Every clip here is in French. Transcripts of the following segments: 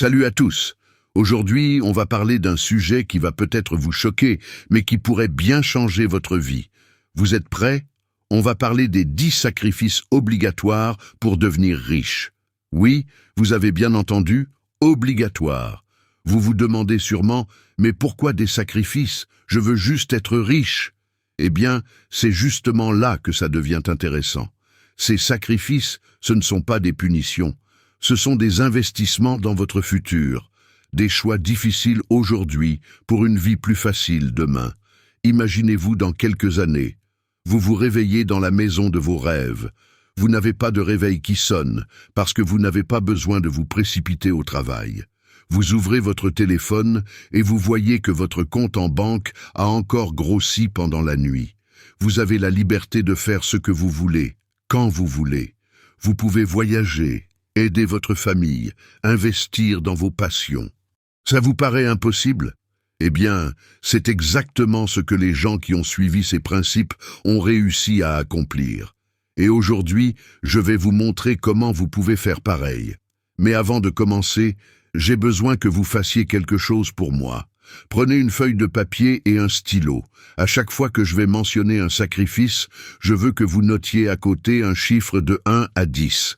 Salut à tous. Aujourd'hui, on va parler d'un sujet qui va peut-être vous choquer, mais qui pourrait bien changer votre vie. Vous êtes prêts? On va parler des 10 sacrifices obligatoires pour devenir riche. Oui, vous avez bien entendu, obligatoires. Vous vous demandez sûrement, mais pourquoi des sacrifices? Je veux juste être riche. Eh bien, c'est justement là que ça devient intéressant. Ces sacrifices, ce ne sont pas des punitions. Ce sont des investissements dans votre futur, des choix difficiles aujourd'hui pour une vie plus facile demain. Imaginez-vous dans quelques années. Vous vous réveillez dans la maison de vos rêves. Vous n'avez pas de réveil qui sonne parce que vous n'avez pas besoin de vous précipiter au travail. Vous ouvrez votre téléphone et vous voyez que votre compte en banque a encore grossi pendant la nuit. Vous avez la liberté de faire ce que vous voulez, quand vous voulez. Vous pouvez voyager, aider votre famille, investir dans vos passions. Ça vous paraît impossible? Eh bien, c'est exactement ce que les gens qui ont suivi ces principes ont réussi à accomplir. Et aujourd'hui, je vais vous montrer comment vous pouvez faire pareil. Mais avant de commencer, j'ai besoin que vous fassiez quelque chose pour moi. Prenez une feuille de papier et un stylo. À chaque fois que je vais mentionner un sacrifice, je veux que vous notiez à côté un chiffre de 1 à 10.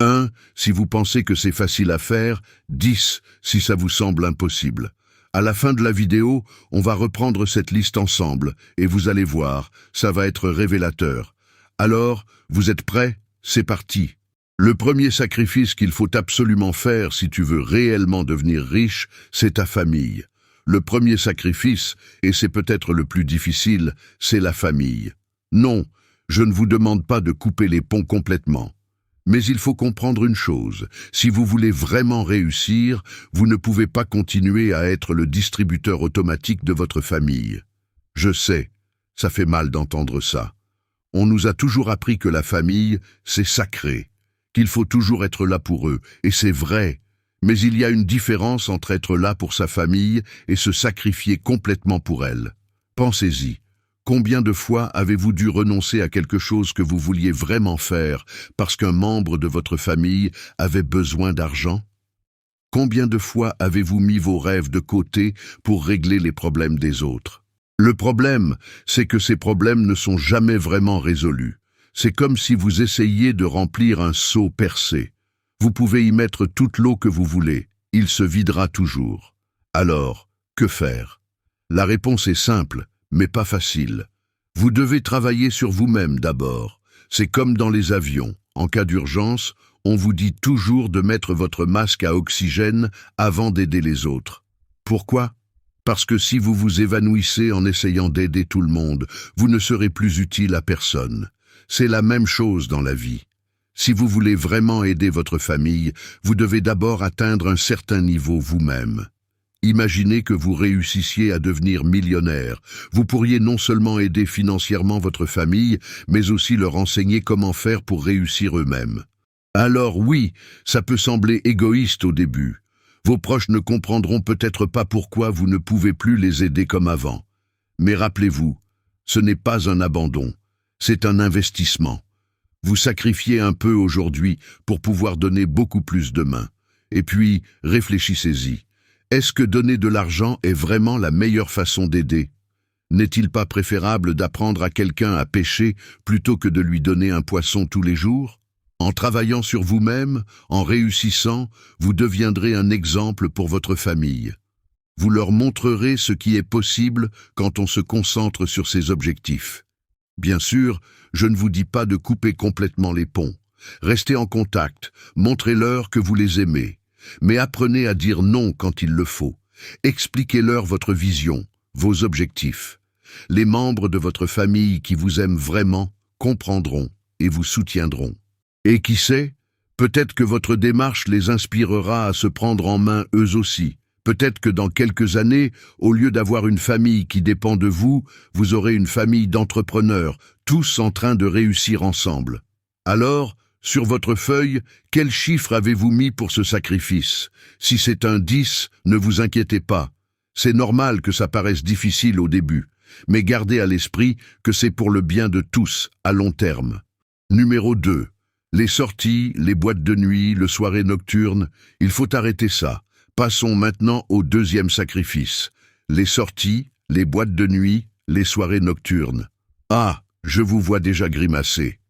1 si vous pensez que c'est facile à faire, 10 si ça vous semble impossible. À la fin de la vidéo, on va reprendre cette liste ensemble et vous allez voir, ça va être révélateur. Alors, vous êtes prêts? C'est parti. Le premier sacrifice qu'il faut absolument faire si tu veux réellement devenir riche, c'est ta famille. Le premier sacrifice, et c'est peut-être le plus difficile, c'est la famille. Non, je ne vous demande pas de couper les ponts complètement. Mais il faut comprendre une chose, si vous voulez vraiment réussir, vous ne pouvez pas continuer à être le distributeur automatique de votre famille. Je sais, ça fait mal d'entendre ça. On nous a toujours appris que la famille, c'est sacré, qu'il faut toujours être là pour eux, et c'est vrai. Mais il y a une différence entre être là pour sa famille et se sacrifier complètement pour elle. Pensez-y. Combien de fois avez-vous dû renoncer à quelque chose que vous vouliez vraiment faire parce qu'un membre de votre famille avait besoin d'argent? Combien de fois avez-vous mis vos rêves de côté pour régler les problèmes des autres? Le problème, c'est que ces problèmes ne sont jamais vraiment résolus. C'est comme si vous essayiez de remplir un seau percé. Vous pouvez y mettre toute l'eau que vous voulez, il se videra toujours. Alors, que faire? La réponse est simple, mais pas facile. Vous devez travailler sur vous-même d'abord. C'est comme dans les avions. En cas d'urgence, on vous dit toujours de mettre votre masque à oxygène avant d'aider les autres. Pourquoi? Parce que si vous vous évanouissez en essayant d'aider tout le monde, vous ne serez plus utile à personne. C'est la même chose dans la vie. Si vous voulez vraiment aider votre famille, vous devez d'abord atteindre un certain niveau vous-même. Imaginez que vous réussissiez à devenir millionnaire. Vous pourriez non seulement aider financièrement votre famille, mais aussi leur enseigner comment faire pour réussir eux-mêmes. Alors oui, ça peut sembler égoïste au début. Vos proches ne comprendront peut-être pas pourquoi vous ne pouvez plus les aider comme avant. Mais rappelez-vous, ce n'est pas un abandon, c'est un investissement. Vous sacrifiez un peu aujourd'hui pour pouvoir donner beaucoup plus demain. Et puis, réfléchissez-y. Est-ce que donner de l'argent est vraiment la meilleure façon d'aider? N'est-il pas préférable d'apprendre à quelqu'un à pêcher plutôt que de lui donner un poisson tous les jours? En travaillant sur vous-même, en réussissant, vous deviendrez un exemple pour votre famille. Vous leur montrerez ce qui est possible quand on se concentre sur ses objectifs. Bien sûr, je ne vous dis pas de couper complètement les ponts. Restez en contact, montrez-leur que vous les aimez. Mais apprenez à dire non quand il le faut. Expliquez-leur votre vision, vos objectifs. Les membres de votre famille qui vous aiment vraiment comprendront et vous soutiendront. Et qui sait, peut-être que votre démarche les inspirera à se prendre en main eux aussi. Peut-être que dans quelques années, au lieu d'avoir une famille qui dépend de vous, vous aurez une famille d'entrepreneurs, tous en train de réussir ensemble. Alors, sur votre feuille, quel chiffre avez-vous mis pour ce sacrifice? Si c'est un 10, ne vous inquiétez pas. C'est normal que ça paraisse difficile au début, mais gardez à l'esprit que c'est pour le bien de tous, à long terme. Numéro 2. Les sorties, les boîtes de nuit, le soirée nocturne, il faut arrêter ça. Passons maintenant au deuxième sacrifice. Les sorties, les boîtes de nuit, les soirées nocturnes. Ah, je vous vois déjà grimacer.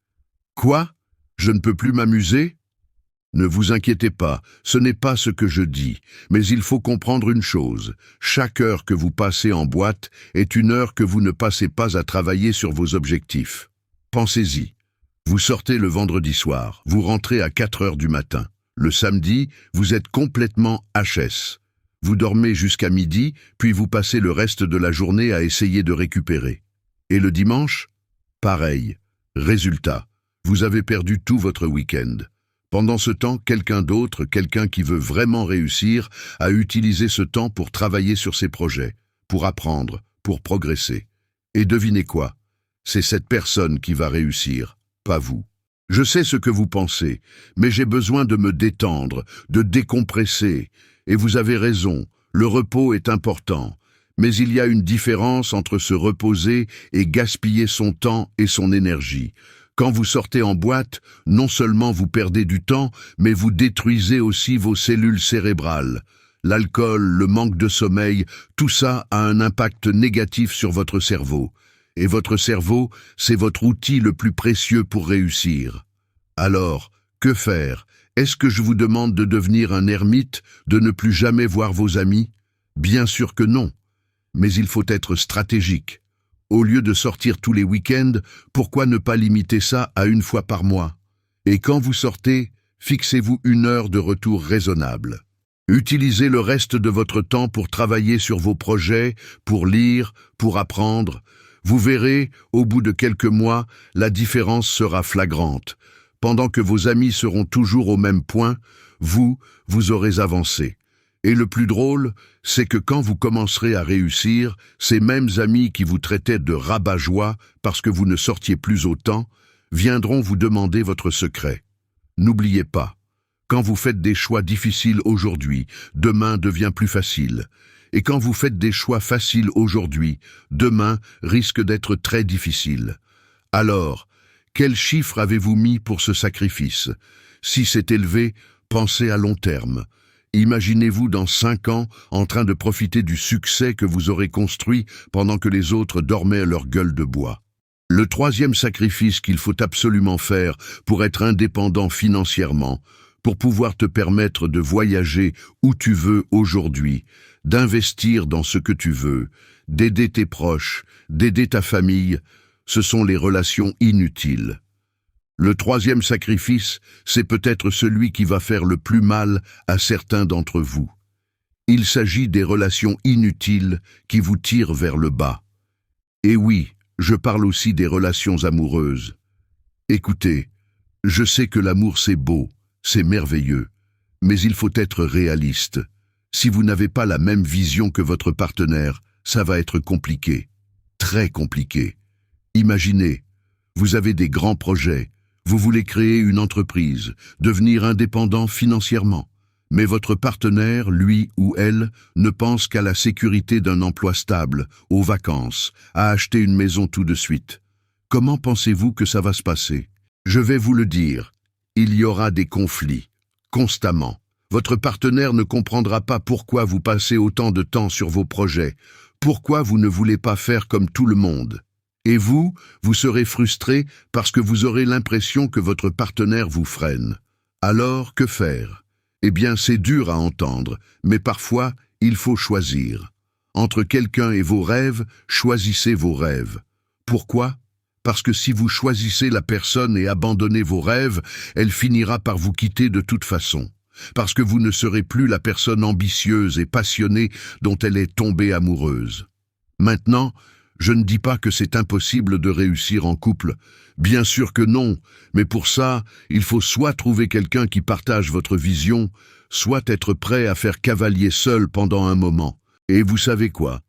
Quoi? Je ne peux plus m'amuser? Ne vous inquiétez pas, ce n'est pas ce que je dis, mais il faut comprendre une chose. Chaque heure que vous passez en boîte est une heure que vous ne passez pas à travailler sur vos objectifs. Pensez-y. Vous sortez le vendredi soir, vous rentrez à 4 heures du matin. Le samedi, vous êtes complètement HS. Vous dormez jusqu'à midi, puis vous passez le reste de la journée à essayer de récupérer. Et le dimanche? Pareil. Résultat, vous avez perdu tout votre week-end. Pendant ce temps, quelqu'un d'autre, quelqu'un qui veut vraiment réussir, a utilisé ce temps pour travailler sur ses projets, pour apprendre, pour progresser. Et devinez quoi? C'est cette personne qui va réussir, pas vous. Je sais ce que vous pensez, mais j'ai besoin de me détendre, de décompresser. Et vous avez raison, le repos est important. Mais il y a une différence entre se reposer et gaspiller son temps et son énergie. Quand vous sortez en boîte, non seulement vous perdez du temps, mais vous détruisez aussi vos cellules cérébrales. L'alcool, le manque de sommeil, tout ça a un impact négatif sur votre cerveau. Et votre cerveau, c'est votre outil le plus précieux pour réussir. Alors, que faire? Est-ce que je vous demande de devenir un ermite, de ne plus jamais voir vos amis? Bien sûr que non. Mais il faut être stratégique. Au lieu de sortir tous les week-ends, pourquoi ne pas limiter ça à 1 fois par mois? Et quand vous sortez, fixez-vous 1 heure de retour raisonnable. Utilisez le reste de votre temps pour travailler sur vos projets, pour lire, pour apprendre. Vous verrez, au bout de quelques mois, la différence sera flagrante. Pendant que vos amis seront toujours au même point, vous aurez avancé. Et le plus drôle, c'est que quand vous commencerez à réussir, ces mêmes amis qui vous traitaient de rabat-joie parce que vous ne sortiez plus autant, viendront vous demander votre secret. N'oubliez pas, quand vous faites des choix difficiles aujourd'hui, demain devient plus facile. Et quand vous faites des choix faciles aujourd'hui, demain risque d'être très difficile. Alors, quel chiffre avez-vous mis pour ce sacrifice? Si c'est élevé, pensez à long terme. Imaginez-vous dans 5 ans en train de profiter du succès que vous aurez construit pendant que les autres dormaient à leur gueule de bois. Le troisième sacrifice qu'il faut absolument faire pour être indépendant financièrement, pour pouvoir te permettre de voyager où tu veux aujourd'hui, d'investir dans ce que tu veux, d'aider tes proches, d'aider ta famille, ce sont les relations inutiles. Le troisième sacrifice, c'est peut-être celui qui va faire le plus mal à certains d'entre vous. Il s'agit des relations inutiles qui vous tirent vers le bas. Et oui, je parle aussi des relations amoureuses. Écoutez, je sais que l'amour c'est beau, c'est merveilleux, mais il faut être réaliste. Si vous n'avez pas la même vision que votre partenaire, ça va être compliqué, très compliqué. Imaginez, vous avez des grands projets, vous voulez créer une entreprise, devenir indépendant financièrement, mais votre partenaire, lui ou elle, ne pense qu'à la sécurité d'un emploi stable, aux vacances, à acheter une maison tout de suite. Comment pensez-vous que ça va se passer? Je vais vous le dire, il y aura des conflits, constamment. Votre partenaire ne comprendra pas pourquoi vous passez autant de temps sur vos projets, pourquoi vous ne voulez pas faire comme tout le monde. Et vous serez frustré parce que vous aurez l'impression que votre partenaire vous freine. Alors, que faire? Eh bien, c'est dur à entendre, mais parfois, il faut choisir. Entre quelqu'un et vos rêves, choisissez vos rêves. Pourquoi? Parce que si vous choisissez la personne et abandonnez vos rêves, elle finira par vous quitter de toute façon. Parce que vous ne serez plus la personne ambitieuse et passionnée dont elle est tombée amoureuse. Maintenant, je ne dis pas que c'est impossible de réussir en couple. Bien sûr que non, mais pour ça, il faut soit trouver quelqu'un qui partage votre vision, soit être prêt à faire cavalier seul pendant un moment. Et vous savez quoi?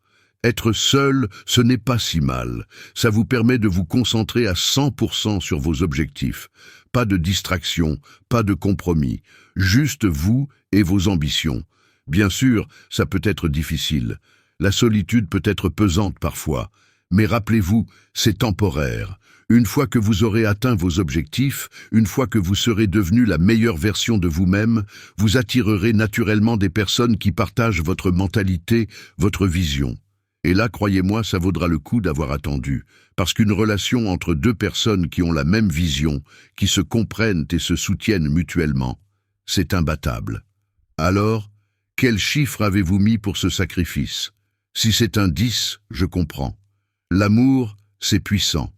Être seul, ce n'est pas si mal. Ça vous permet de vous concentrer à 100% sur vos objectifs. Pas de distraction, pas de compromis. Juste vous et vos ambitions. Bien sûr, ça peut être difficile. La solitude peut être pesante parfois, Mais rappelez-vous, c'est temporaire. Une fois que vous aurez atteint vos objectifs, une fois que vous serez devenu la meilleure version de vous-même, vous attirerez naturellement des personnes qui partagent votre mentalité, votre vision. Et là, croyez-moi, ça vaudra le coup d'avoir attendu, parce qu'une relation entre deux personnes qui ont la même vision, qui se comprennent et se soutiennent mutuellement, c'est imbattable. Alors, quel chiffre avez-vous mis pour ce sacrifice? Si c'est un 10, je comprends. L'amour, c'est puissant.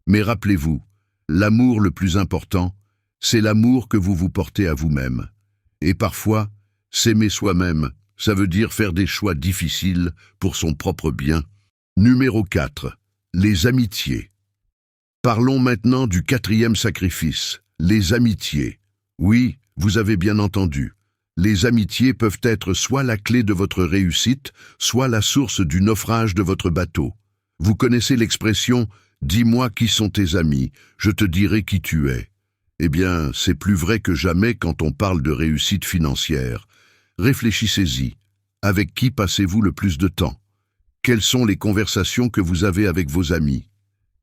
Mais rappelez-vous, l'amour le plus important, c'est l'amour que vous vous portez à vous-même. Et parfois, s'aimer soi-même, ça veut dire faire des choix difficiles pour son propre bien. Numéro 4. Les amitiés. Parlons maintenant du 4e sacrifice, les amitiés. Oui, vous avez bien entendu. Les amitiés peuvent être soit la clé de votre réussite, soit la source du naufrage de votre bateau. Vous connaissez l'expression « Dis-moi qui sont tes amis, je te dirai qui tu es ». Eh bien, c'est plus vrai que jamais quand on parle de réussite financière. Réfléchissez-y. Avec qui passez-vous le plus de temps? Quelles sont les conversations que vous avez avec vos amis?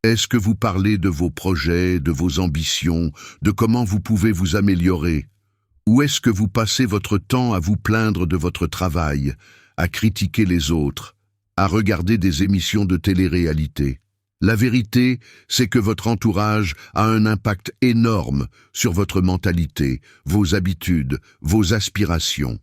Est-ce que vous parlez de vos projets, de vos ambitions, de comment vous pouvez vous améliorer? Ou est-ce que vous passez votre temps à vous plaindre de votre travail, à critiquer les autres, à regarder des émissions de télé-réalité? La vérité, c'est que votre entourage a un impact énorme sur votre mentalité, vos habitudes, vos aspirations.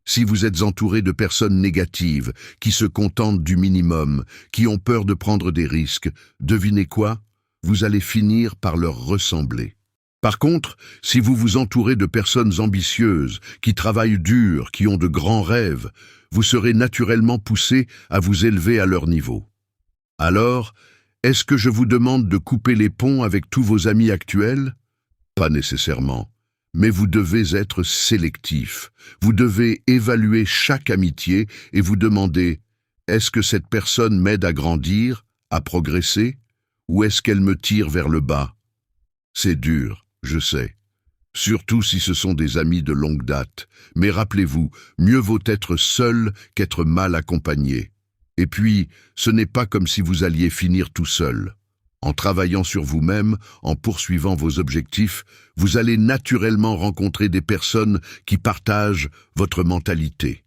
Si vous êtes entouré de personnes négatives, qui se contentent du minimum, qui ont peur de prendre des risques, devinez quoi? Vous allez finir par leur ressembler. Par contre, si vous vous entourez de personnes ambitieuses, qui travaillent dur, qui ont de grands rêves, vous serez naturellement poussé à vous élever à leur niveau. Alors, est-ce que je vous demande de couper les ponts avec tous vos amis actuels? Pas nécessairement. Mais vous devez être sélectif. Vous devez évaluer chaque amitié et vous demander, est-ce que cette personne m'aide à grandir, à progresser, ou est-ce qu'elle me tire vers le bas? C'est dur, je sais. Surtout si ce sont des amis de longue date. Mais rappelez-vous, mieux vaut être seul qu'être mal accompagné. Et puis, ce n'est pas comme si vous alliez finir tout seul. En travaillant sur vous-même, en poursuivant vos objectifs, vous allez naturellement rencontrer des personnes qui partagent votre mentalité.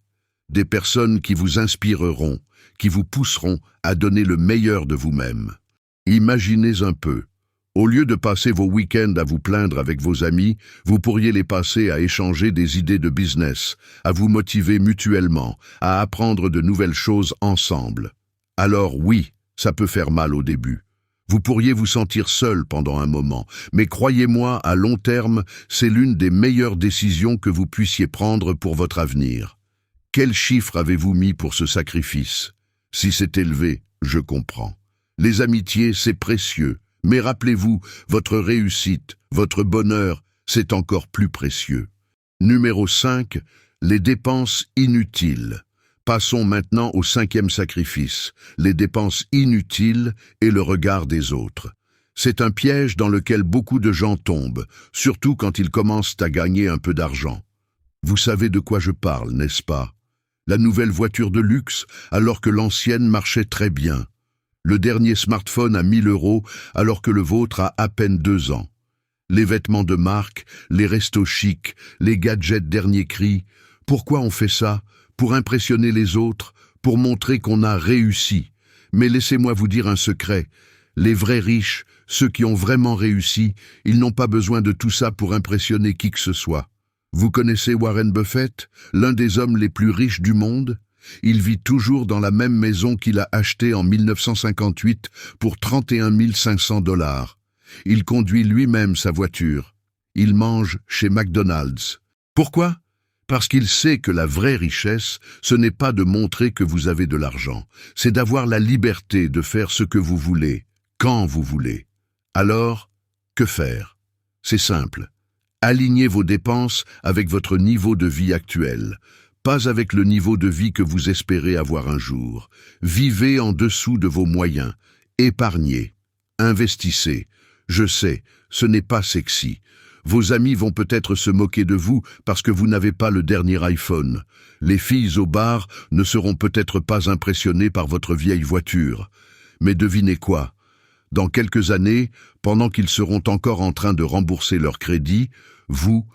Des personnes qui vous inspireront, qui vous pousseront à donner le meilleur de vous-même. Imaginez un peu. Au lieu de passer vos week-ends à vous plaindre avec vos amis, vous pourriez les passer à échanger des idées de business, à vous motiver mutuellement, à apprendre de nouvelles choses ensemble. Alors oui, ça peut faire mal au début. Vous pourriez vous sentir seul pendant un moment, mais croyez-moi, à long terme, c'est l'une des meilleures décisions que vous puissiez prendre pour votre avenir. Quel chiffre avez-vous mis pour ce sacrifice? Si c'est élevé, je comprends. Les amitiés, c'est précieux, mais rappelez-vous, votre réussite, votre bonheur, c'est encore plus précieux. Numéro 5, les dépenses inutiles. Passons maintenant au 5e sacrifice, les dépenses inutiles et le regard des autres. C'est un piège dans lequel beaucoup de gens tombent, surtout quand ils commencent à gagner un peu d'argent. Vous savez de quoi je parle, n'est-ce pas? La nouvelle voiture de luxe, alors que l'ancienne marchait très bien. Le dernier smartphone à 1000 € alors que le vôtre a à peine 2 ans. Les vêtements de marque, les restos chics, les gadgets dernier cri. Pourquoi on fait ça? Pour impressionner les autres, pour montrer qu'on a réussi. Mais laissez-moi vous dire un secret. Les vrais riches, ceux qui ont vraiment réussi, ils n'ont pas besoin de tout ça pour impressionner qui que ce soit. Vous connaissez Warren Buffett, l'un des hommes les plus riches du monde? Il vit toujours dans la même maison qu'il a achetée en 1958 pour 31 500 $. Il conduit lui-même sa voiture. Il mange chez McDonald's. Pourquoi? Parce qu'il sait que la vraie richesse, ce n'est pas de montrer que vous avez de l'argent, c'est d'avoir la liberté de faire ce que vous voulez, quand vous voulez. Alors, que faire? C'est simple. Alignez vos dépenses avec votre niveau de vie actuel, pas avec le niveau de vie que vous espérez avoir un jour. Vivez en dessous de vos moyens, épargnez, investissez. Je sais, ce n'est pas sexy. Vos amis vont peut-être se moquer de vous parce que vous n'avez pas le dernier iPhone. Les filles au bar ne seront peut-être pas impressionnées par votre vieille voiture. Mais devinez quoi? Dans quelques années, pendant qu'ils seront encore en train de rembourser leur crédit, vous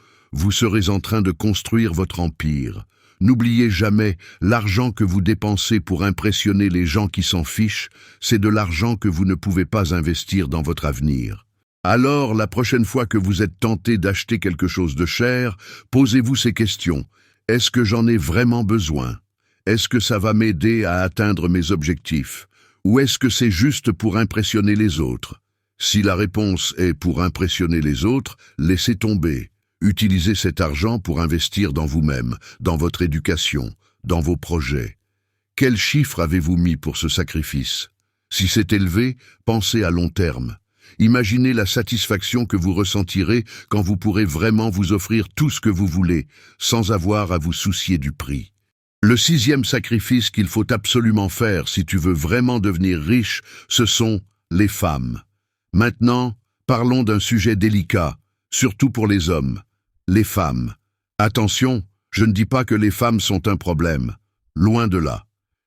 serez en train de construire votre empire. N'oubliez jamais, l'argent que vous dépensez pour impressionner les gens qui s'en fichent, c'est de l'argent que vous ne pouvez pas investir dans votre avenir. Alors, la prochaine fois que vous êtes tenté d'acheter quelque chose de cher, posez-vous ces questions. Est-ce que j'en ai vraiment besoin? Est-ce que ça va m'aider à atteindre mes objectifs? Ou est-ce que c'est juste pour impressionner les autres? Si la réponse est pour impressionner les autres, laissez tomber. Utilisez cet argent pour investir dans vous-même, dans votre éducation, dans vos projets. Quel chiffre avez-vous mis pour ce sacrifice? Si c'est élevé, pensez à long terme. Imaginez la satisfaction que vous ressentirez quand vous pourrez vraiment vous offrir tout ce que vous voulez, sans avoir à vous soucier du prix. Le 6e sacrifice qu'il faut absolument faire si tu veux vraiment devenir riche, ce sont les femmes. Maintenant, parlons d'un sujet délicat, surtout pour les hommes. Les femmes. Attention, je ne dis pas que les femmes sont un problème, loin de là.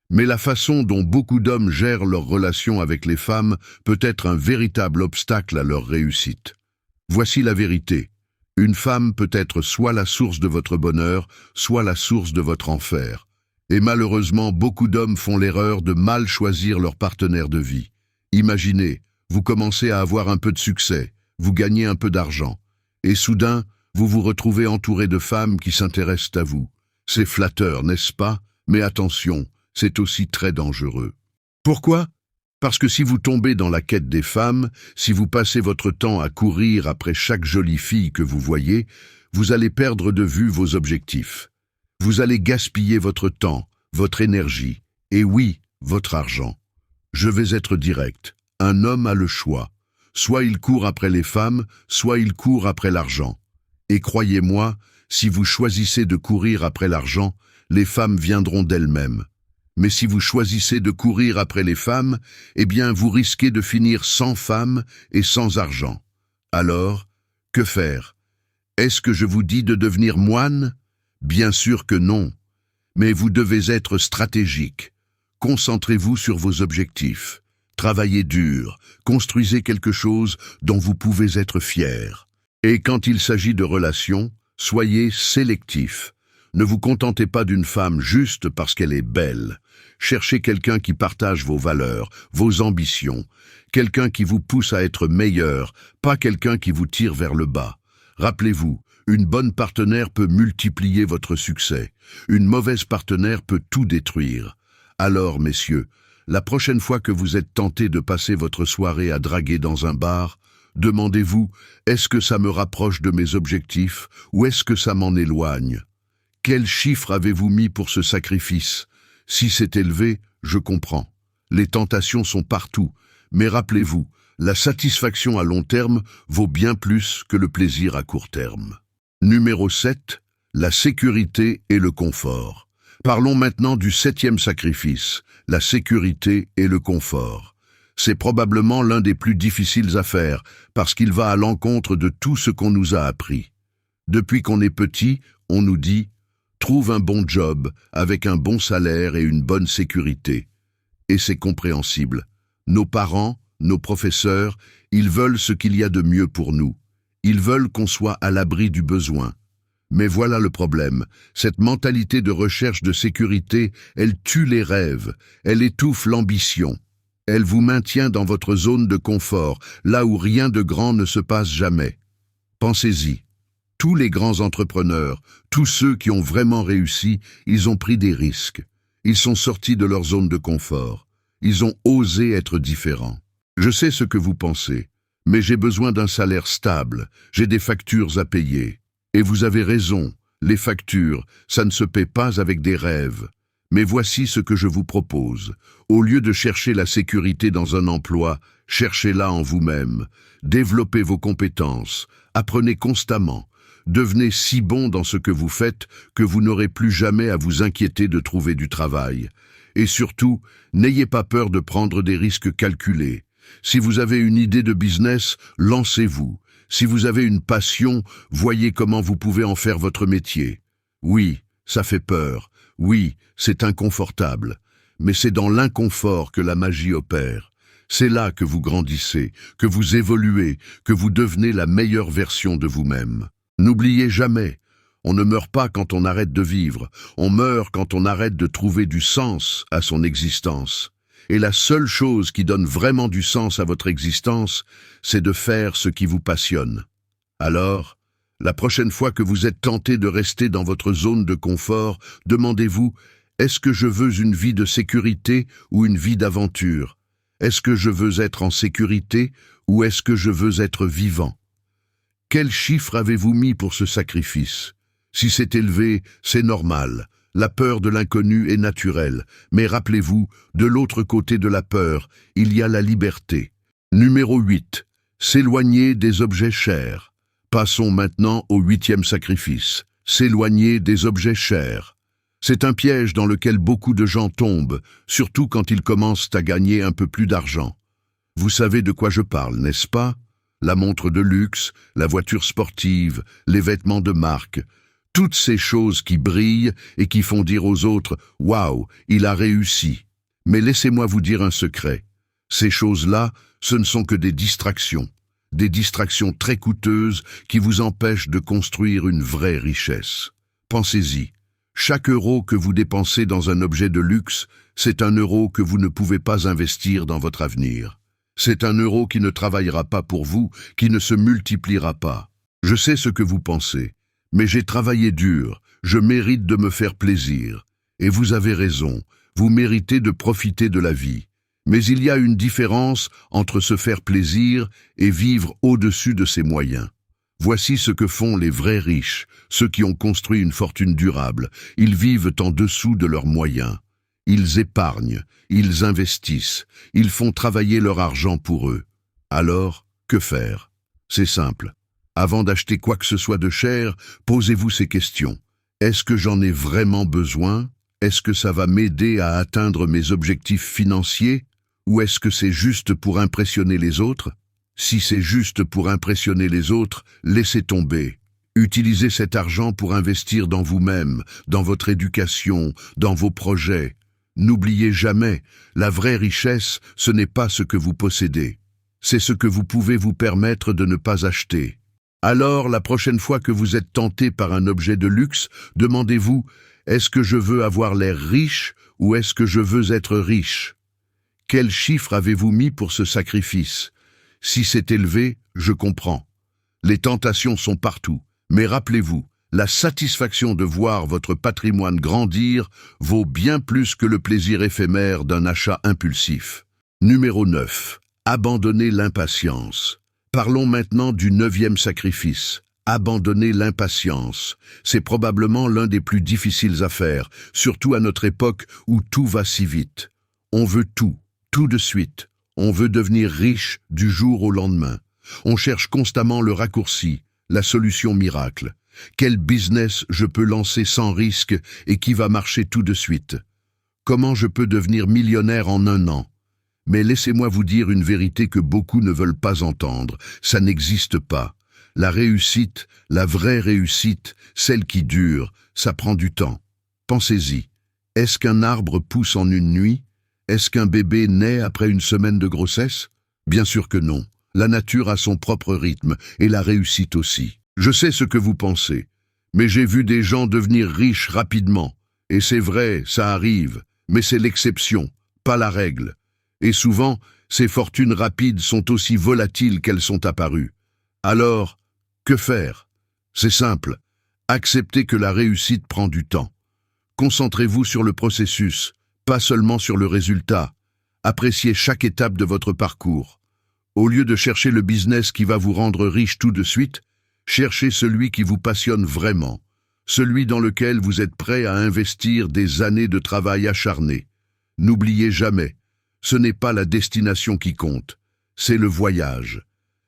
Mais la façon dont beaucoup d'hommes gèrent leurs relations avec les femmes peut être un véritable obstacle à leur réussite. Voici la vérité. Une femme peut être soit la source de votre bonheur, soit la source de votre enfer. Et malheureusement, beaucoup d'hommes font l'erreur de mal choisir leur partenaire de vie. Imaginez, vous commencez à avoir un peu de succès, vous gagnez un peu d'argent, et soudain, vous vous retrouvez entouré de femmes qui s'intéressent à vous. C'est flatteur, n'est-ce pas? Mais attention, c'est aussi très dangereux. Pourquoi? Parce que si vous tombez dans la quête des femmes, si vous passez votre temps à courir après chaque jolie fille que vous voyez, vous allez perdre de vue vos objectifs. Vous allez gaspiller votre temps, votre énergie, et oui, votre argent. Je vais être direct. Un homme a le choix. Soit il court après les femmes, soit il court après l'argent. Et croyez-moi, si vous choisissez de courir après l'argent, les femmes viendront d'elles-mêmes. Mais si vous choisissez de courir après les femmes, eh bien vous risquez de finir sans femmes et sans argent. Alors, que faire? Est-ce que je vous dis de devenir moine? Bien sûr que non. Mais vous devez être stratégique. Concentrez-vous sur vos objectifs. Travaillez dur. Construisez quelque chose dont vous pouvez être fier. Et quand il s'agit de relations, soyez sélectif. Ne vous contentez pas d'une femme juste parce qu'elle est belle. Cherchez quelqu'un qui partage vos valeurs, vos ambitions, quelqu'un qui vous pousse à être meilleur, pas quelqu'un qui vous tire vers le bas. Rappelez-vous, une bonne partenaire peut multiplier votre succès. Une mauvaise partenaire peut tout détruire. Alors, messieurs, la prochaine fois que vous êtes tentés de passer votre soirée à draguer dans un bar, demandez-vous, est-ce que ça me rapproche de mes objectifs ou est-ce que ça m'en éloigne? Quel chiffre avez-vous mis pour ce sacrifice? Si c'est élevé, je comprends. Les tentations sont partout, mais rappelez-vous, la satisfaction à long terme vaut bien plus que le plaisir à court terme. Numéro 7, la sécurité et le confort. Parlons maintenant du 7e sacrifice, la sécurité et le confort. C'est probablement l'un des plus difficiles à faire, parce qu'il va à l'encontre de tout ce qu'on nous a appris. Depuis qu'on est petit, on nous dit « Trouve un bon job, avec un bon salaire et une bonne sécurité ». Et c'est compréhensible. Nos parents, nos professeurs, ils veulent ce qu'il y a de mieux pour nous. Ils veulent qu'on soit à l'abri du besoin. Mais voilà le problème. Cette mentalité de recherche de sécurité, elle tue les rêves, elle étouffe l'ambition. Elle vous maintient dans votre zone de confort, là où rien de grand ne se passe jamais. Pensez-y. Tous les grands entrepreneurs, tous ceux qui ont vraiment réussi, ils ont pris des risques. Ils sont sortis de leur zone de confort. Ils ont osé être différents. Je sais ce que vous pensez, mais j'ai besoin d'un salaire stable, j'ai des factures à payer. Et vous avez raison, les factures, ça ne se paie pas avec des rêves. Mais voici ce que je vous propose. Au lieu de chercher la sécurité dans un emploi, cherchez-la en vous-même. Développez vos compétences, apprenez constamment. Devenez si bon dans ce que vous faites que vous n'aurez plus jamais à vous inquiéter de trouver du travail. Et surtout, n'ayez pas peur de prendre des risques calculés. Si vous avez une idée de business, lancez-vous. Si vous avez une passion, voyez comment vous pouvez en faire votre métier. Oui, ça fait peur. Oui, c'est inconfortable. Mais c'est dans l'inconfort que la magie opère. C'est là que vous grandissez, que vous évoluez, que vous devenez la meilleure version de vous-même. N'oubliez jamais, on ne meurt pas quand on arrête de vivre, on meurt quand on arrête de trouver du sens à son existence. Et la seule chose qui donne vraiment du sens à votre existence, c'est de faire ce qui vous passionne. Alors, la prochaine fois que vous êtes tenté de rester dans votre zone de confort, demandez-vous, est-ce que je veux une vie de sécurité ou une vie d'aventure? Est-ce que je veux être en sécurité ou est-ce que je veux être vivant? Quel chiffre avez-vous mis pour ce sacrifice? Si c'est élevé, c'est normal. La peur de l'inconnu est naturelle. Mais rappelez-vous, de l'autre côté de la peur, il y a la liberté. Numéro 8. S'éloigner des objets chers. Passons maintenant au 8e sacrifice. S'éloigner des objets chers. C'est un piège dans lequel beaucoup de gens tombent, surtout quand ils commencent à gagner un peu plus d'argent. Vous savez de quoi je parle, n'est-ce pas? La montre de luxe, la voiture sportive, les vêtements de marque, toutes ces choses qui brillent et qui font dire aux autres « Waouh, il a réussi ». Mais laissez-moi vous dire un secret. Ces choses-là, ce ne sont que des distractions très coûteuses qui vous empêchent de construire une vraie richesse. Pensez-y. Chaque euro que vous dépensez dans un objet de luxe, c'est un euro que vous ne pouvez pas investir dans votre avenir. C'est un euro qui ne travaillera pas pour vous, qui ne se multipliera pas. Je sais ce que vous pensez, mais j'ai travaillé dur, je mérite de me faire plaisir. Et vous avez raison, vous méritez de profiter de la vie. Mais il y a une différence entre se faire plaisir et vivre au-dessus de ses moyens. Voici ce que font les vrais riches, ceux qui ont construit une fortune durable. Ils vivent en dessous de leurs moyens. Ils épargnent, ils investissent, ils font travailler leur argent pour eux. Alors, que faire? C'est simple. Avant d'acheter quoi que ce soit de cher, posez-vous ces questions. Est-ce que j'en ai vraiment besoin? Est-ce que ça va m'aider à atteindre mes objectifs financiers? Ou est-ce que c'est juste pour impressionner les autres? Si c'est juste pour impressionner les autres, laissez tomber. Utilisez cet argent pour investir dans vous-même, dans votre éducation, dans vos projets. N'oubliez jamais, la vraie richesse, ce n'est pas ce que vous possédez. C'est ce que vous pouvez vous permettre de ne pas acheter. Alors, la prochaine fois que vous êtes tenté par un objet de luxe, demandez-vous, est-ce que je veux avoir l'air riche ou est-ce que je veux être riche? Quel chiffre avez-vous mis pour ce sacrifice? Si c'est élevé, je comprends. Les tentations sont partout, mais rappelez-vous, la satisfaction de voir votre patrimoine grandir vaut bien plus que le plaisir éphémère d'un achat impulsif. Numéro 9. Abandonner l'impatience. Parlons maintenant du 9e sacrifice. Abandonner l'impatience. C'est probablement l'un des plus difficiles à faire, surtout à notre époque où tout va si vite. On veut tout de suite. On veut devenir riche du jour au lendemain. On cherche constamment le raccourci, la solution miracle. Quel business je peux lancer sans risque et qui va marcher tout de suite? Comment je peux devenir millionnaire en 1 an? Mais laissez-moi vous dire une vérité que beaucoup ne veulent pas entendre. Ça n'existe pas. La réussite, la vraie réussite, celle qui dure, ça prend du temps. Pensez-y. Est-ce qu'un arbre pousse en une nuit? Est-ce qu'un bébé naît après une semaine de grossesse? Bien sûr que non. La nature a son propre rythme, et la réussite aussi. Je sais ce que vous pensez, mais j'ai vu des gens devenir riches rapidement. Et c'est vrai, ça arrive, mais c'est l'exception, pas la règle. Et souvent, ces fortunes rapides sont aussi volatiles qu'elles sont apparues. Alors, que faire? C'est simple. Acceptez que la réussite prend du temps. Concentrez-vous sur le processus, pas seulement sur le résultat. Appréciez chaque étape de votre parcours. Au lieu de chercher le business qui va vous rendre riche tout de suite, cherchez celui qui vous passionne vraiment, celui dans lequel vous êtes prêt à investir des années de travail acharné. N'oubliez jamais, ce n'est pas la destination qui compte, c'est le voyage.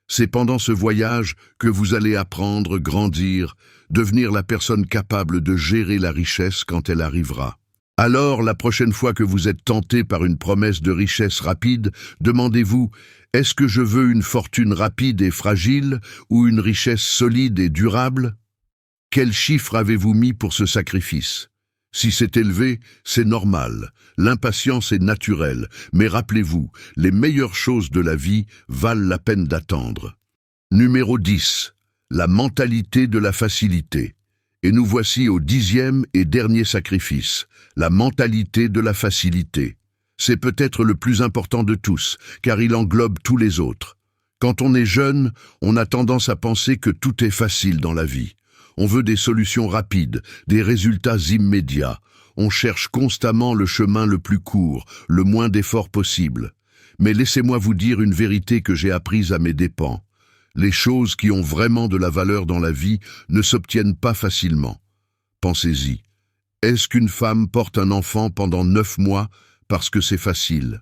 C'est pendant ce voyage que vous allez apprendre, grandir, devenir la personne capable de gérer la richesse quand elle arrivera. Alors, la prochaine fois que vous êtes tenté par une promesse de richesse rapide, demandez-vous, est-ce que je veux une fortune rapide et fragile ou une richesse solide et durable? Quel chiffre avez-vous mis pour ce sacrifice? Si c'est élevé, c'est normal. L'impatience est naturelle. Mais rappelez-vous, les meilleures choses de la vie valent la peine d'attendre. Numéro 10. La mentalité de la facilité. Et nous voici au 10e et dernier sacrifice, la mentalité de la facilité. C'est peut-être le plus important de tous, car il englobe tous les autres. Quand on est jeune, on a tendance à penser que tout est facile dans la vie. On veut des solutions rapides, des résultats immédiats. On cherche constamment le chemin le plus court, le moins d'efforts possible. Mais laissez-moi vous dire une vérité que j'ai apprise à mes dépens. Les choses qui ont vraiment de la valeur dans la vie ne s'obtiennent pas facilement. Pensez-y. Est-ce qu'une femme porte un enfant pendant 9 mois parce que c'est facile?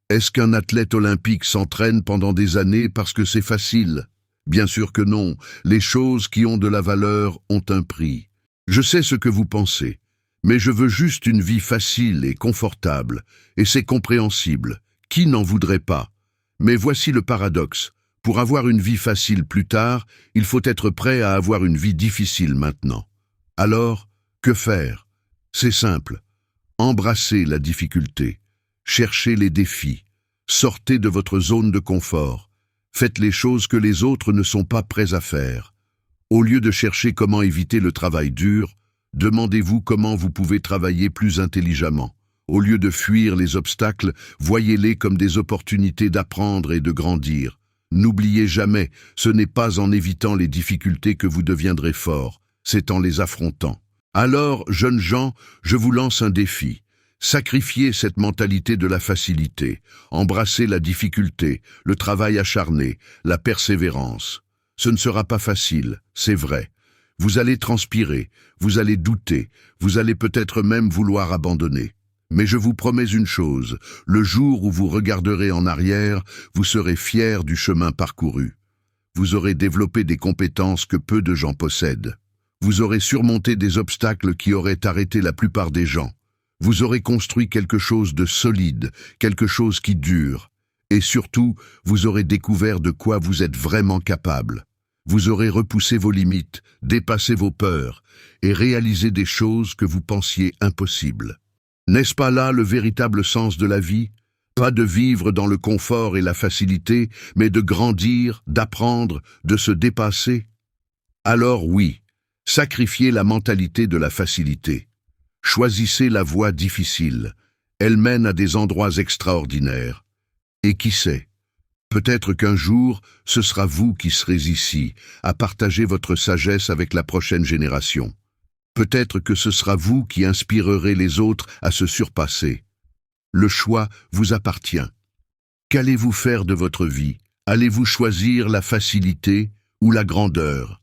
Est-ce qu'un athlète olympique s'entraîne pendant des années parce que c'est facile? Bien sûr que non. Les choses qui ont de la valeur ont un prix. Je sais ce que vous pensez, mais je veux juste une vie facile et confortable, et c'est compréhensible. Qui n'en voudrait pas? Mais voici le paradoxe. Pour avoir une vie facile plus tard, il faut être prêt à avoir une vie difficile maintenant. Alors, que faire? C'est simple. Embrassez la difficulté. Cherchez les défis. Sortez de votre zone de confort. Faites les choses que les autres ne sont pas prêts à faire. Au lieu de chercher comment éviter le travail dur, demandez-vous comment vous pouvez travailler plus intelligemment. Au lieu de fuir les obstacles, voyez-les comme des opportunités d'apprendre et de grandir. N'oubliez jamais, ce n'est pas en évitant les difficultés que vous deviendrez fort, c'est en les affrontant. Alors, jeunes gens, je vous lance un défi. Sacrifiez cette mentalité de la facilité, embrassez la difficulté, le travail acharné, la persévérance. Ce ne sera pas facile, c'est vrai. Vous allez transpirer, vous allez douter, vous allez peut-être même vouloir abandonner. Mais je vous promets une chose, le jour où vous regarderez en arrière, vous serez fiers du chemin parcouru. Vous aurez développé des compétences que peu de gens possèdent. Vous aurez surmonté des obstacles qui auraient arrêté la plupart des gens. Vous aurez construit quelque chose de solide, quelque chose qui dure. Et surtout, vous aurez découvert de quoi vous êtes vraiment capable. Vous aurez repoussé vos limites, dépassé vos peurs et réalisé des choses que vous pensiez impossibles. N'est-ce pas là le véritable sens de la vie? Pas de vivre dans le confort et la facilité, mais de grandir, d'apprendre, de se dépasser? Alors oui, sacrifiez la mentalité de la facilité. Choisissez la voie difficile. Elle mène à des endroits extraordinaires. Et qui sait? Peut-être qu'un jour, ce sera vous qui serez ici, à partager votre sagesse avec la prochaine génération. Peut-être que ce sera vous qui inspirerez les autres à se surpasser. Le choix vous appartient. Qu'allez-vous faire de votre vie? Allez-vous choisir la facilité ou la grandeur?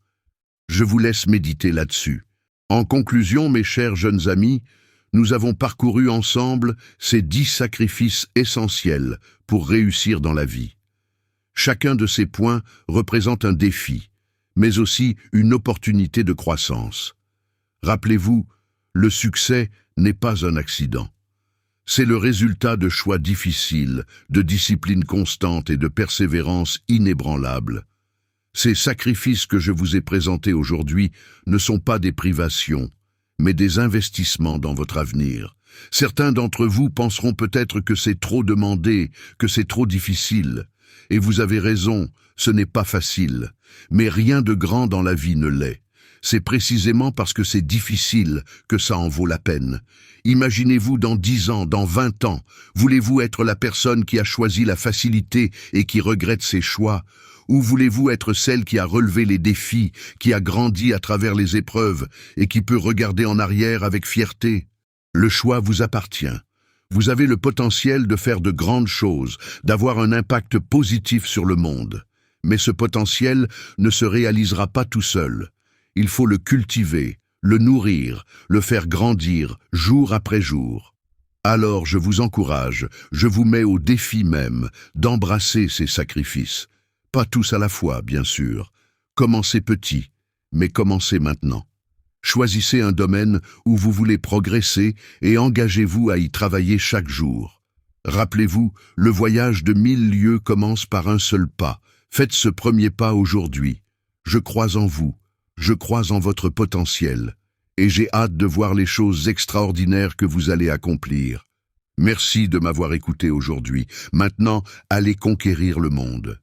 Je vous laisse méditer là-dessus. En conclusion, mes chers jeunes amis, nous avons parcouru ensemble ces 10 sacrifices essentiels pour réussir dans la vie. Chacun de ces points représente un défi, mais aussi une opportunité de croissance. Rappelez-vous, le succès n'est pas un accident. C'est le résultat de choix difficiles, de discipline constante et de persévérance inébranlable. Ces sacrifices que je vous ai présentés aujourd'hui ne sont pas des privations, mais des investissements dans votre avenir. Certains d'entre vous penseront peut-être que c'est trop demandé, que c'est trop difficile. Et vous avez raison, ce n'est pas facile. Mais rien de grand dans la vie ne l'est. C'est précisément parce que c'est difficile que ça en vaut la peine. Imaginez-vous dans 10 ans, dans 20 ans, voulez-vous être la personne qui a choisi la facilité et qui regrette ses choix? Ou voulez-vous être celle qui a relevé les défis, qui a grandi à travers les épreuves et qui peut regarder en arrière avec fierté? Le choix vous appartient. Vous avez le potentiel de faire de grandes choses, d'avoir un impact positif sur le monde. Mais ce potentiel ne se réalisera pas tout seul. Il faut le cultiver, le nourrir, le faire grandir jour après jour. Alors je vous encourage, je vous mets au défi même d'embrasser ces sacrifices. Pas tous à la fois, bien sûr. Commencez petit, mais commencez maintenant. Choisissez un domaine où vous voulez progresser et engagez-vous à y travailler chaque jour. Rappelez-vous, le voyage de 1000 lieues commence par un seul pas. Faites ce premier pas aujourd'hui. Je crois en vous. Je crois en votre potentiel. et j'ai hâte de voir les choses extraordinaires que vous allez accomplir. Merci de m'avoir écouté aujourd'hui. Maintenant, allez conquérir le monde.